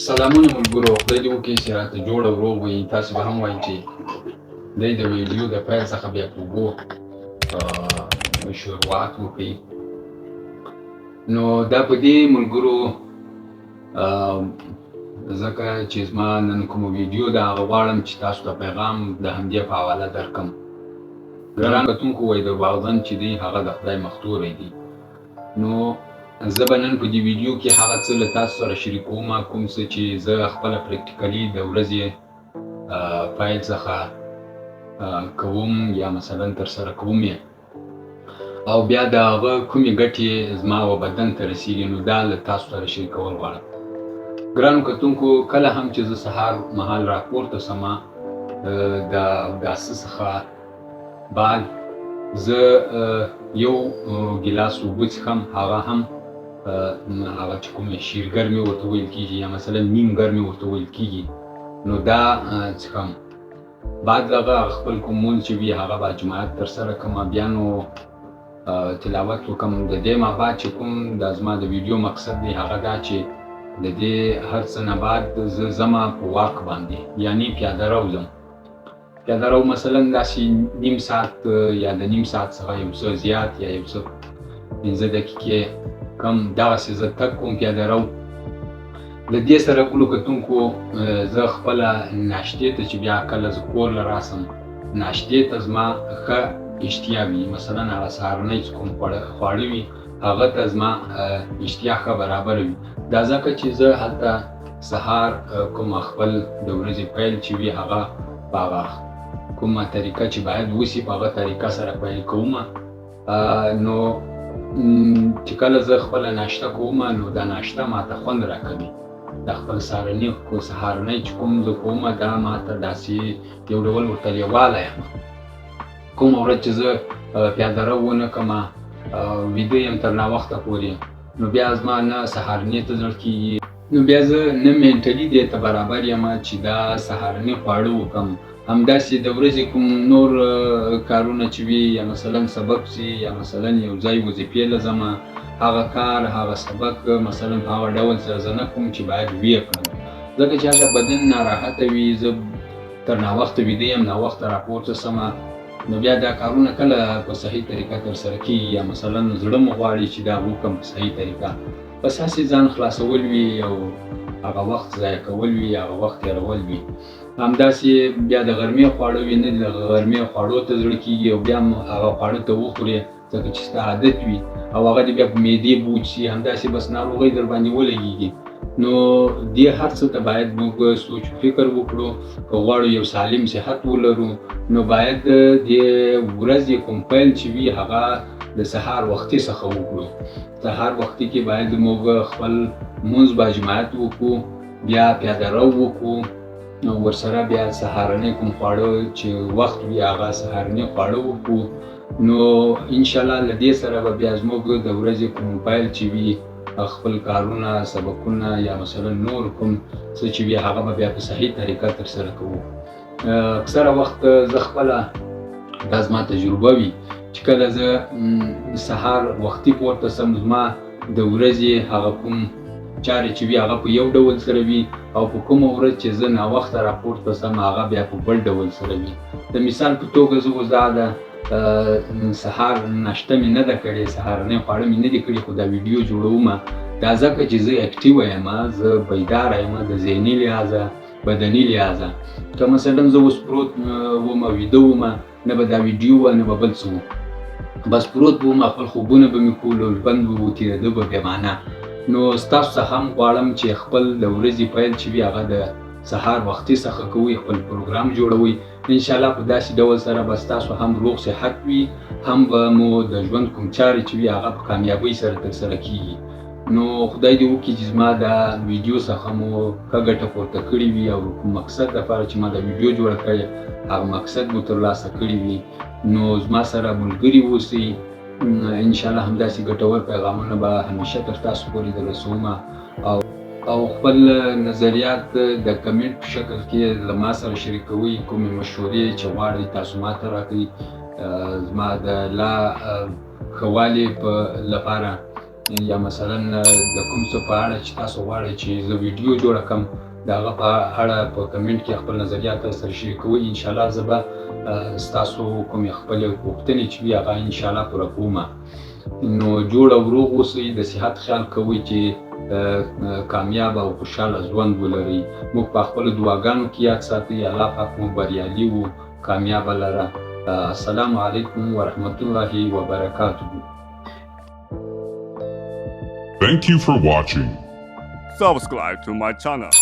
سلامونه ملګرو، خدای دې وکړي چې راته جوړ او روغ وي. تاسو به هم وایئ چې دی د ویډیو د پیل څخه بیا په اوږو شروعات وکړي. نو دا په دې ملګرو ځکه چې زما نن کومه ویډیو ده هغه غواړم چې تاسو ته پیغام د همدې په حواله درکړم. ګران کتونکو وایي درواغجن چې دی هغه د خدای مختوری دی. نو زه به نن په دې ویډیو کې هغه څه له تاسو سره شریکوم کوم څه چې زه خپله پریکټیکلي د ورځې پیل څخه کوم یا مثلا ترسره کوم یې او بیا د هغه کومې ګټې زما و بدن ته رسیږي، نو دا له تاسو سره شریکول غواړم. ګرانو کتونکو، کله هم چې زه سهار مهال راپورته سمه د اوداسه څخه بعد زه یو ګیلاس اوبه څښم، هغه هم هغه چې کومې شیر ګرمې ورته ویل کېږي یا مثلا نیم ګرمې ورته ویل کېږي، نو دا څښم. بعد د هغه خپل کوم مونځ چې وي هغه به جماعت ترسره کړم، بیا نو تلاوت وکړم. د دې نه بعد چې کوم دا زما د ویډیو مقصد دی هغه دا چې د دې هر څه نه بعد زه ځمه په واک باندې، یعنې پیاده رو ځم. پیاده رو مثلا داسې نیم ساعت یا د نیم ساعت څخه یو څه زیات یا یو څه 15 دقیقې کم دغسې زه تګ کوم پیاده رو. د دې سره ټولو کتونکو زه خپله ناشتې ته چې بیا کله زه کور له راسم ناشتې ته زما ښه اشتیا وي، مثلا هغه سهارنۍ چې کوم خواړه وي هغه ته زما اشتیا ښه برابره وي. دا ځکه چې زه هلته سهار کوم خپل د ورځې پیل چې وي هغه په هغه کومه طریقه چې باید وسي په هغه طریقه سره پیل کوم. نو چې کله زه خپله ناشته کوم نو دا ناشته ماته خوند راکوي. د خپل سهارنۍ چې کوم زه کوم دا ماته داسې یو ډول ورته لیواله یم. کومه ورځ چې زه پیاده رو ونه کړم ویده یم تر ناوخته پورې، نو بیا زما نه سهارنۍ ته زړه کېږي، نو بیا زه نه مینټلي دې ته برابر یم چې دا سهارنۍ خواړه وکړم. همداسې د ورځې کوم نور کارونه چې وي یا مثلا سبق سي یا مثلا یو ځای وظیفې له ځمه هغه کار هغه سبق مثلا په هغه ډول سره زه نه کوم چې باید ویې کړم، ځکه چې هلته بدن ناراحته وي. زه تر ناوخته ویده یم، ناوخته راپورته سمه، نو بیا دا کارونه کله په صحیح طریقه ترسره کېږي یا مثلا زړه مو غواړي چې دا وکړم په صحیح طریقه. بس هسې ځان خلاصول وي او هغه وخت ضایع کول وي، هغه وخت تېرول وي. همداسې بیا د غرمې خواړه وي، نه د غرمې خوړو ته زړه کېږي او بیا هم هغه خواړه ته وخورې ځکه چې ستا عادت وي او هغه دې بیا په معدې بوج شي، همداسې بس ناروغۍ در باندې ولګېږي. نو دې هر څه ته باید موږ سوچ و فکر وکړو. که غواړو یو سالم صحت ولرو نو باید د ورځې کوم پیل چې وي هغه د سهار وختي څخه وکړو. سهار وختي کې باید موږ خپل مونځ با جماعت وکړو، بیا پیاده رو وکړو، ورسره بیا سهارنۍ کوم خواړه چې وخت وي هغه سهارنۍ خواړه وکړو. نو انشاءالله له دې سره به بیا زموږ د ورځې کوم پیل چې وي خپل کارونه سبقونه یا مثلا نور کوم څه چې وي هغه به بیا په صحیح طریقه ترسره کوو. اکثره وخت زه خپله دا زما تجربه وي چې کله زه سهار وختي پورته سم زما د ورځې هغه کوم چارې چې وي هغه په یو ډول سره وي او په کومه ورځ چې زه ناوخته راپورته سم هغه بیا په بل ډول سره وي. د مثال په توګه زه اوس دا سهار ناشته مې نه ده کړې، سهارنۍ خواړه مې نه دي کړي، خو دا ویډیو جوړوم دا ځکه چې زه اکټیوه یم، زه بیداره یم د ذهني لحاظه بدني لحاظه. که مثلا زه اوس پروت وم ویده وم نه به دا ویډیو وه نه به بل څه و، بس پروت به وم خپل خوبونه به مې کول ژوند به تېرېده به بې معنه. نو ستاسو څخه هم غواړم چې خپل د ورځې پیل چې وي هغه د سهار وختي څخه کوئ، خپل پروګرام جوړوئ. انشاءالله په داسې ډول سره به ستاسو هم روغ صحت وي، هم به مو د ژوند کوم چارې چې وي هغه په کامیابۍ سره ترسره کېږي. نو خدای دې وکړي چې زما دا ویډیو څخه مو ښه ګټه پورته کړې وي او کوم مقصد لپاره چې ما دا ویډیو جوړه کړې هغه مقصد مو ترلاسه کړی وي. نو زما سره ملګري اوسئ. انشاءالله همداسې ګټور پیغامونه به همیشه تر تاسو پورې دررسوم او خپل نظریات د کمنټ په شکل کې له ما سره شریکوئ. کومې مشورې چې غواړئ تاسو ما ته راکړئ زما د لا ښه والي لپاره. یا مثلا د کوم څه په اړه چې تاسو غواړئ چې زه ویډیو جوړه کړم د هغه په اړه په کمنټ کې خپل نظریات سره شریک کوئ. انشاءالله زه به ستاسو کومې خپلې غوښتنې چې وي هغه انشاءالله پوره کوم. نو جوړ او روغ اوسئ، د صحت خیال کوئ چې کامیاب او خوشحاله ژوند ولرئ. موږ په خپلو دعاګانو کې یاد ساتئ. الله پاک مو بریالي و کامیابه لره. السلام علیکم ورحمة الله وبرکاته. Thank you for watching. Subscribe to my channel.